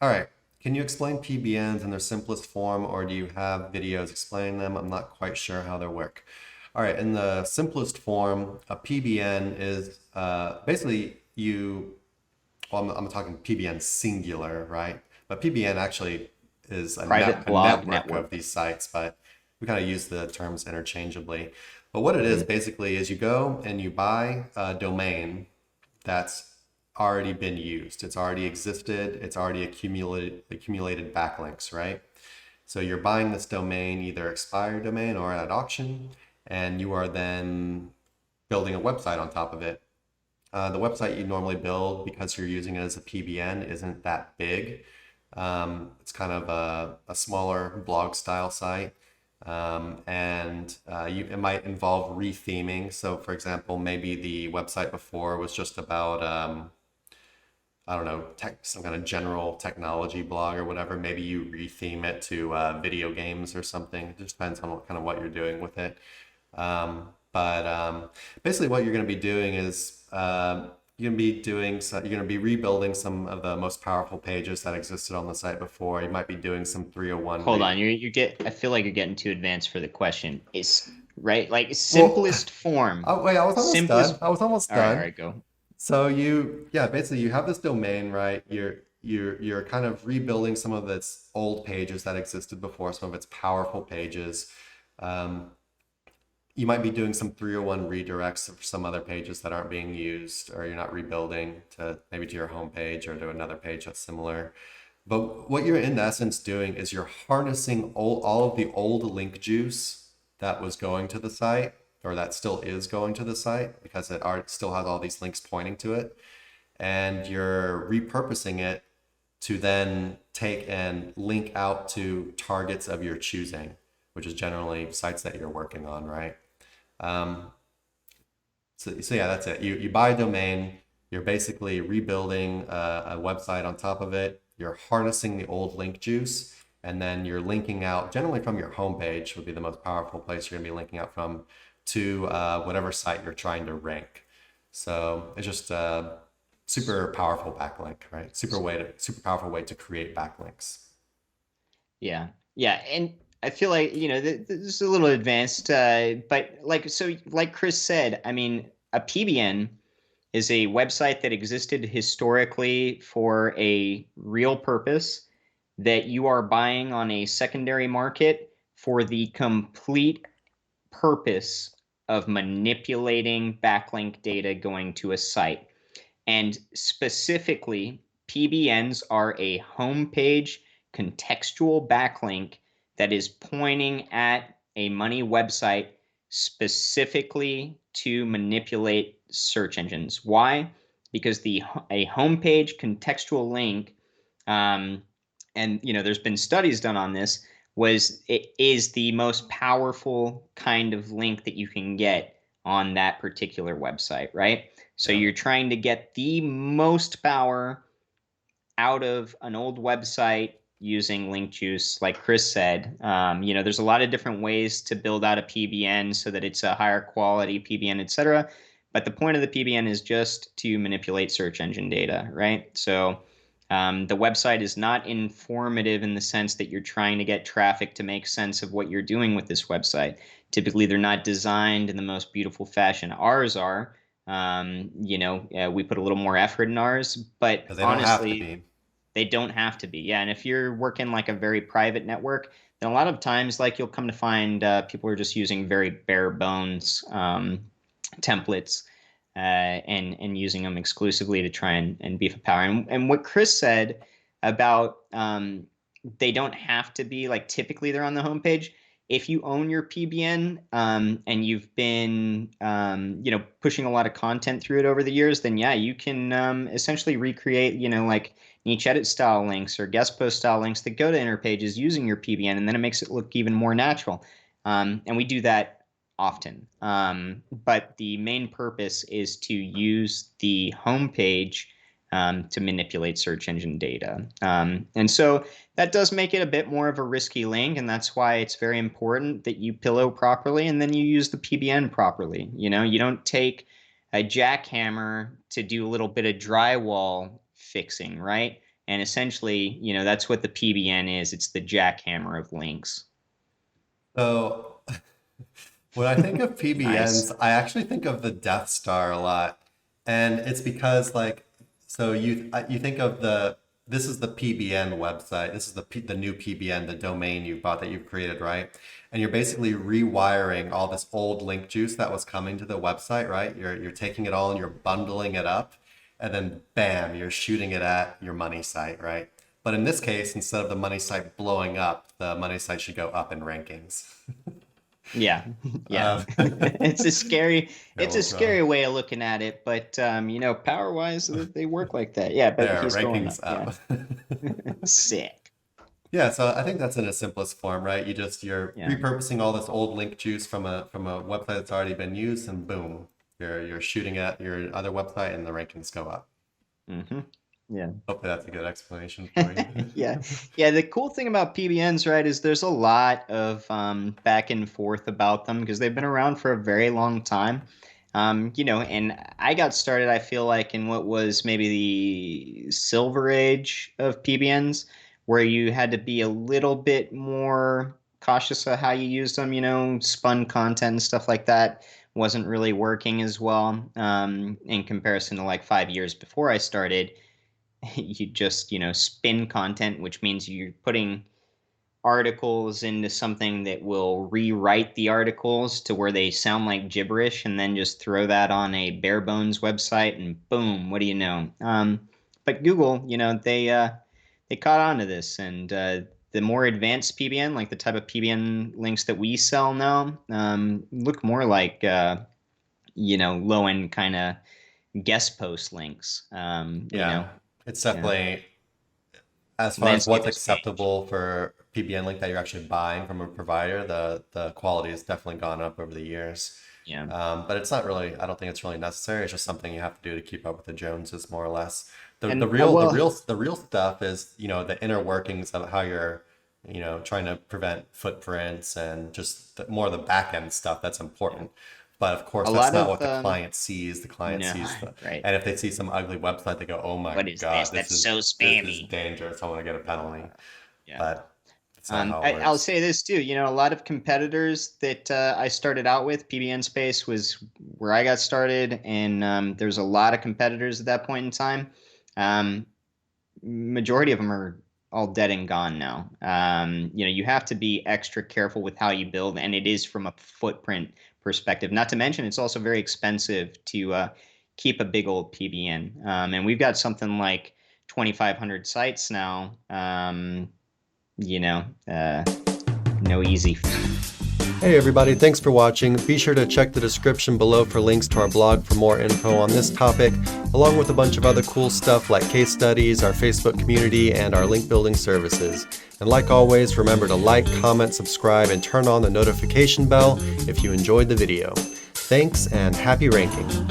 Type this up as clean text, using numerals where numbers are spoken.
All right. Can you explain PBNs in their simplest form, or do you have videos explaining them? I'm not quite sure how they work. All right. In the simplest form, a PBN is basically well, I'm talking PBN singular, right? But PBN actually is Private a blog network of network. these sites, but we kind of use the terms interchangeably. But what it is Mhm. basically is you go and you buy a domain that's already been used. It's already existed. It's already accumulated backlinks, right? So you're buying this domain, either expired domain or at auction, and you are then building a website on top of it. The website you normally build, because you're using it as a PBN, isn't that big. It's kind of a smaller blog style site. It might involve retheming. So, for example, maybe the website before was just about, I don't know, some kind of general technology blog or whatever. Maybe you retheme it to video games or something. It just depends on what you're doing with it. But Basically, what you're going to be doing is you're going to be rebuilding some of the most powerful pages that existed on the site before. You might be doing some 301 Hold read. on, you get. I feel like you're getting too advanced for the question. It's right, like Well, simplest form, oh, wait, I was almost done. simplest. I was almost All done. right, go. So yeah, basically you have this domain, right? You're kind of rebuilding some of its old pages that existed before, some of its powerful pages. Um, you might be doing some 301 redirects for some other pages that aren't being used, or you're not rebuilding to maybe to your home page or to another page that's similar. But what you're in essence doing is you're harnessing all of the old link juice that was going to the site, or that still is going to the site, because still has all these links pointing to it, and you're repurposing it to then take and link out to targets of your choosing, which is generally sites that you're working on, right? Um, so yeah, that's it. You buy a domain, you're basically rebuilding a website on top of it. You're harnessing the old link juice, and then you're linking out generally from your homepage would be the most powerful place you're going to be linking out from to whatever site you're trying to rank. So it's just a super powerful backlink, right? Super powerful way to create backlinks. Yeah, yeah, and I feel like this is a little advanced, but like Chris said, I mean, a PBN is a website that existed historically for a real purpose that you are buying on a secondary market for the complete purpose of manipulating backlink data going to a site. And specifically, PBNs are a homepage contextual backlink that is pointing at a money website specifically to manipulate search engines. Why? Because a homepage contextual link, um, and there's been studies done on this, it is the most powerful kind of link that you can get on that particular website, right? So Yeah. you're trying to get the most power out of an old website using link juice, like Chris said. There's a lot of different ways to build out a PBN so that it's a higher quality PBN, etc. But the point of the PBN is just to manipulate search engine data, right? So the website is not informative in the sense that you're trying to get traffic to make sense of what you're doing with this website. Typically, they're not designed in the most beautiful fashion. Ours are. We put a little more effort in ours, but Because they don't have to honestly, be. they don't have to be. Yeah, and if you're working like a very private network, then a lot of times, like you'll come to find people are just using very bare bones templates and using them exclusively to try and beef up power. And what Chris said about they don't have to be like typically they're on the homepage. If you own your PBN and you've been pushing a lot of content through it over the years, then yeah, you can essentially recreate like niche edit style links or guest post style links that go to inner pages using your PBN, and then it makes it look even more natural. And we do that often. But the main purpose is to use the homepage to manipulate search engine data. And so that does make it a bit more of a risky link, and that's why it's very important that you pillow properly and then you use the PBN properly. You don't take a jackhammer to do a little bit of drywall fixing, right? And essentially, that's what the PBN is. It's the jackhammer of links. So when I think of Nice. PBNs, I actually think of the Death Star a lot. And it's because like, so you think of this is the PBN website. This is the new PBN, the domain you bought that you've created, right? And you're basically rewiring all this old link juice that was coming to the website, right? You're taking it all and you're bundling it up, and then bam, you're shooting it at your money site, right? But in this case, instead of the money site blowing up, the money site should go up in rankings. Yeah. Yeah. Um, It's a scary yeah, it's a scary way of looking at it, but power wise they work like that. Yeah, but there, he's going up. rankings Yeah. up. Sick. Yeah, so I think that's in its simplest form, right? You're Yeah. repurposing all this old link juice from a website that's already been used, and boom, you're shooting at your other website, and the rankings go up. Hmm. Yeah. Hopefully, that's a good explanation for you. Yeah. Yeah. The cool thing about PBNs, right, is there's a lot of back and forth about them because they've been around for a very long time. And I got started, I feel like, in what was maybe the silver age of PBNs, where you had to be a little bit more cautious of how you used them, spun content and stuff like that wasn't really working as well in comparison to like 5 years before I started. You just spin content, which means you're putting articles into something that will rewrite the articles to where they sound like gibberish, and then just throw that on a bare bones website, and boom, what do you know? But Google, they caught on to this, and the more advanced PBN, like the type of PBN links that we sell now, look more like low end kind of guest post links. Yeah, it's Yeah. definitely as far as what's Landscape is changed. acceptable for PBN link that you're actually buying from a provider, the quality has definitely gone up over the years. Yeah. But it's not really, I don't think it's really necessary. It's just something you have to do to keep up with the Joneses, more or less. The And real the well, real the real stuff is, the inner workings of how you're, trying to prevent footprints and just more of the back end stuff that's yeah, important. But of course, a that's lot not of what the client sees. The client no, sees right. and if they see some ugly website, they go, "Oh my What is this? God, That's so this is spammy. dangerous. I want to get a penalty." Yeah. But it's not how it I'll works. say this too. A lot of competitors that I started out with, PBN space was where I got started, and there's a lot of competitors at that point in time. Um, Majority of them are all dead and gone now. You have to be extra careful with how you build, and it is from a footprint perspective. Not to mention, it's also very expensive to keep a big old PBN. And we've got something like 2,500 sites now. You know, uh, no easy feat. Hey everybody, thanks for watching. Be sure to check the description below for links to our blog for more info on this topic, along with a bunch of other cool stuff like case studies, our Facebook community, and our link building services. And like always, remember to like, comment, subscribe, and turn on the notification bell if you enjoyed the video. Thanks and happy ranking.